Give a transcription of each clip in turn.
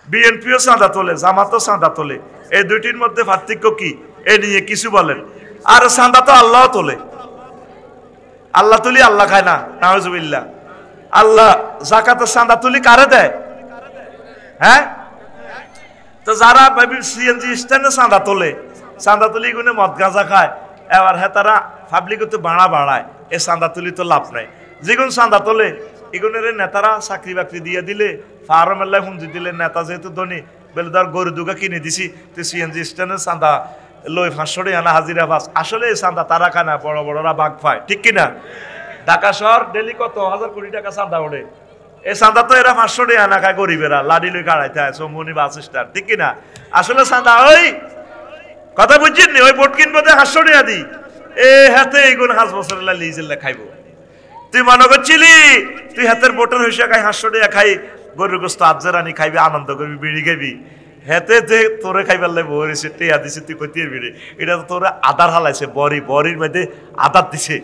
বিএনপিও চাঁদা তোলে, জামাতও চাঁদা তোলে, এই দুইটির মধ্যে পার্থক্য কি? এ নিয়ে কিছু বলেন। আর চাঁদা তো আল্লাহ তোলে, আল্লাহ তুলি আল্লাহ খায় না, নাউজুবিল্লাহ। আল্লাহ যাকাতের চাঁদা তুলি কারে দেয়? হ্যাঁ, তো যারা সিএনজি স্ট্যান্ডে চাঁদা তোলে, চাঁদা তুলি গুনে মদ গাঁজা খায়, এবার হ্যাঁ তারা পাবলিক তো ভাড়া বাড়ায়, এ চাঁদা তুলি তো লাভ নাই। যেগুন চাঁদা তোলে এগুনের নেতারা চাকরি বাকরি দিয়ে দিলে, ফার্ম এল্লায় হুঞ্জি দিলে, নেতা যেহেতু ধনী বলে ধর গরু দুগা কিনে দিছি, তুই সিএনজি স্ট্যান্ডে চাঁদা লই 500 টাকা আনা হাজিরা পাস। আসলে এই চাঁদা তারা খানা, বড় বড়রা বাঘ পায়, ঠিক কিনা? ঢাকা শহর ডেলি কত হাজার কোটি টাকা চাঁদা ওঠে, এই চাঁদা তো এরা 500 টাকা আনা খায় গরিবেরা, লাডি লই কাড়াইতে হয় সমনি বাস স্ট্যান্ড, ঠিক কিনা? আসলে চাঁদা ওই কথা বুঝছেন নি, ওই ভোট কিনবো 500 টাকা দি, এ হাতে এইগুলো 5 বছরের লিজেল্লা খাইবো। তুই মনে করছিলি তুই হাতের ভোটার হইসা খাই 500 টাকা খাই গরুর গোস্ত আজরানি খাইবি, আনন্দ করবি, বিড়ি খাইবি, হেতে যে তোরে খাইবার লাগে বহরেছে টেয়া দিছে, তুই কইতে বিড়ি, এটা তো তোরে আদার হালাইছে, বড়ির মধ্যে আদার দিছে,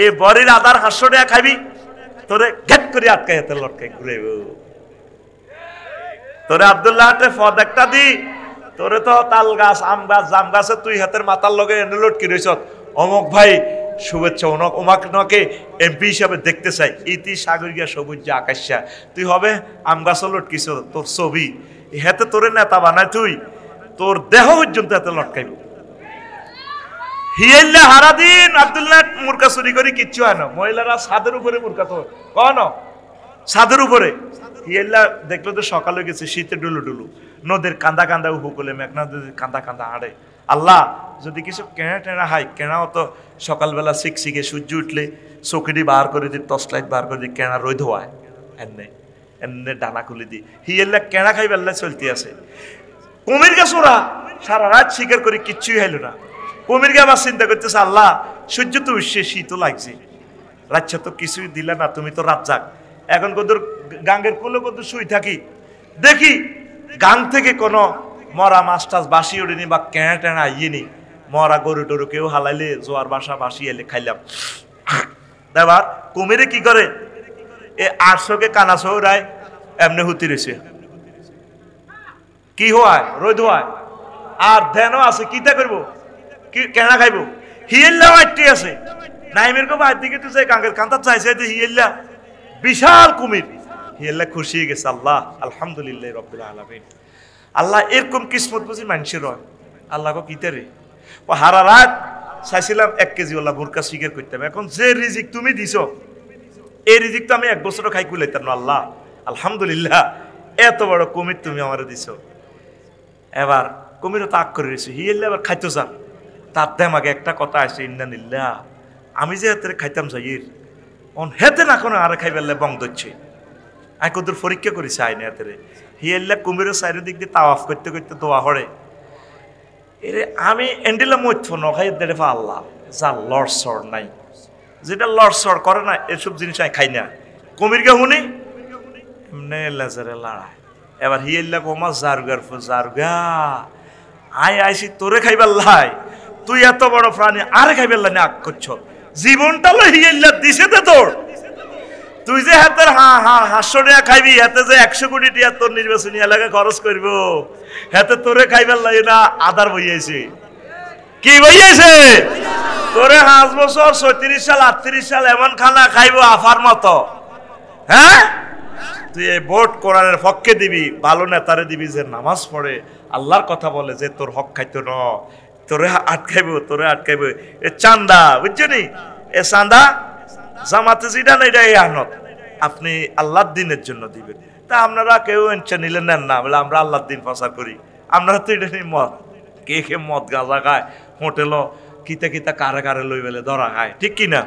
এই বড়ির আদার 500 টাকা খাইবি, তোরে ঘেট করে আটকাই হাতে লটকাই ঘুরে, তোরে আব্দুল্লাহ হাতে ফদ একটা দি, তোরে তো তাল গাছ, আম গাছ, জাম গাছে তুই হাতের মাথার লগে এনে লটকি রইছ, অমক ভাই শুভেচ্ছা, ওমাকে এমপি হিসাবে দেখতে চাই, ইতি সাগরিয়া সবুজ আকাশা, তুই হবে আম গাছ লটকিছ, তোর ছবি হেতে তোরে নেতা বানায়, তুই তোর দেহ পর্যন্ত হাতে লটকাইব। হিয়াল্লা হারাদিন আব্দুল্লাহ মুরকা চুরি করি কিচ্ছু হয় না, মহিলারা ছাদের উপরে মুরকা তো কন ছাদের উপরে, হিয়াল্লা দেখলো তো সকালে গেছে শীতে ডুলু ডুলু, নদীর কান্দা কান্দা উপকূলে মেঘনা নদীর কান্দা কান্দা হাঁড়ে। আল্লাহ যদি কিছু কেনা টেনা হয়, কেনাও তো সকালবেলা শিখে সূর্য উঠলে চৌকিটি বার করে দিই, টর্চ লাইট বার করে দিই, কেনা রোদ হওয়ায় এনে এনে ডানা খুলে দিই, হিয়াল্লা কেনা খাই বেল্লা চলতে আছে। কুমির গাছ ওরা সারা রাত শিকার করে কিচ্ছুই হাইল না, কুমির আবার চিন্তা করতেছে আল্লাহ সূর্য তো উঠছে, শীতও লাগছে, রাচ্ছা তো কিছুই দিলে না, তুমি তো রাত যাক, এখন কদর গাঙ্গের কুলো কত শুই থাকি, দেখি গাং থেকে কোনো মরা মাছ টাছ বাসি ওঠেনি বা কেনা টেনা আইয়েনি, মরা গরু টরু কেউ হালাইলে জোয়ার বাসা বাসি এলে খাইলাম। এবার কুমিরে কি করে, এ 800কে কানা সৌরায় এমনি হুতি রয়েছে, কি হওয়ায় রোদ হওয়ায়, আর ধ্যানও আছে, কিতা করবো, কি কেনা খাইবো, হিয়েল্লা মাইটি আছে, নাইমের কো বাইর দিকে তো যাই গাঙ্গের কান্তা চাইছে, হিয়েল্লা বিশাল কুমির, হিয়েল্লা খুশি হয়ে গেছে, আল্লাহ আলহামদুলিল্লাহ রব্বিল আলামিন। আল্লাহ এরকম কিসমত বুঝি মানুষের হয়, আল্লাহ কো কিতে রে, ও হারা রাত চাইছিলাম 1 কেজি ওলা বুরকা শিকার করতাম, এখন যে রিজিক তুমি দিছ, এই রিজিক তো আমি 1 বছরও খাই কুলাইতাম না, আল্লাহ আলহামদুলিল্লাহ এত বড় কুমির তুমি আমার দিছ। এবার কুমিরও তাক করে রয়েছে, হিয়েল্লা এবার খাইতো যান, তার দেমাগে একটা কথা আছে, ইন্নানিল্লাহ আমি যে হাতে খাইতাম যাইর, অন হেতে না কোনো আরে খাইবেলে বং ধরছে, আই কদুর পরীক্ষা করেছে আইনে হাতে, হিয়েল্লা কুমিরের চারিদিক দিয়ে তাওয়াফ করতে করতে দোয়া হরে, এরে আমি এন্ডিলা মধ্য নখাই দেড়ে ফা আল্লাহ যা লড়সড় নাই, যেটা লড়সড় করে না এসব জিনিস আমি খাই না, কুমিরকে শুনি এমনি লেজারে লড়ায়। এবার হিয়েল্লা কোমা জারুগা আই আইসি তোরে খাইবার লাই, তুই এত বড় প্রাণী আরে খাইবার লাই আগ করছ, জীবনটা লো হিয়েল্লা দিছে তো তোর, তুই যে হাতের 500 টাকা খাইবি, হাতে যে 100 কোটি টাকা তোর নির্বাচনী এলাকা খরচ করব, হাতে তোরে খাইবার লাগে না আদার বইয়াছে, কি বইয়াছে তোরে 5 বছর 37 সাল 38 সাল এমন খানা খাইবো আফার মতো। হ্যাঁ তুই এই ভোট কোরআনের পক্ষে দিবি, ভালো নেতারে দিবি যে নামাজ পড়ে আল্লাহর কথা বলে, যে তোর হক খাইতো ন, তোরে আটকাইব এ চান্দা, বুঝছো নি, এ চান্দা জামাতে যেটা না এটা এই আনত, আপনি আল্লাহর দিনের জন্য দিবেন। তা আপনারা কেউ এনচা নিলেন নেন না, বলে আমরা আল্লাহর দিন প্রচার করি, আমরা তো এটা নিয়ে মদ কে মদ গাঁজা খায়, হোটেল কিতা কারে লই বেলে ধরা খায়, ঠিক কিনা?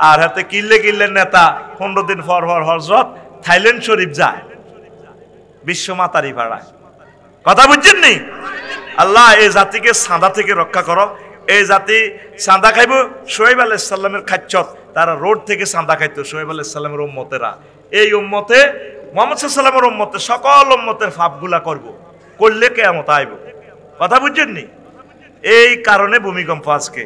আর হাতে কিনলে নেতা 15 দিন পর হজরত থাইল্যান্ড শরীফ যায়, বিশ্ব মাতারি ভাড়ায়, কথা বুঝছেন নি? আল্লাহ এই জাতিকে সাদা থেকে রক্ষা করো, এই জাতি সাদা খাইব, শোয়েব আলাইহিস সালামের খাচ্ছত, তারা রোড থেকে সাদা খাইতো, শোয়েব আলাইহিস সালামের উম্মতেরা, এই উম্মতে মুহাম্মদ সাল্লাল্লাহু আলাইহি ওয়াসাল্লামের উম্মতে সকল উম্মতের পাপগুলা করলে কিয়ামত আইব, কথা বুঝছেন নি? এই কারণে ভূমিকম্প আজকে।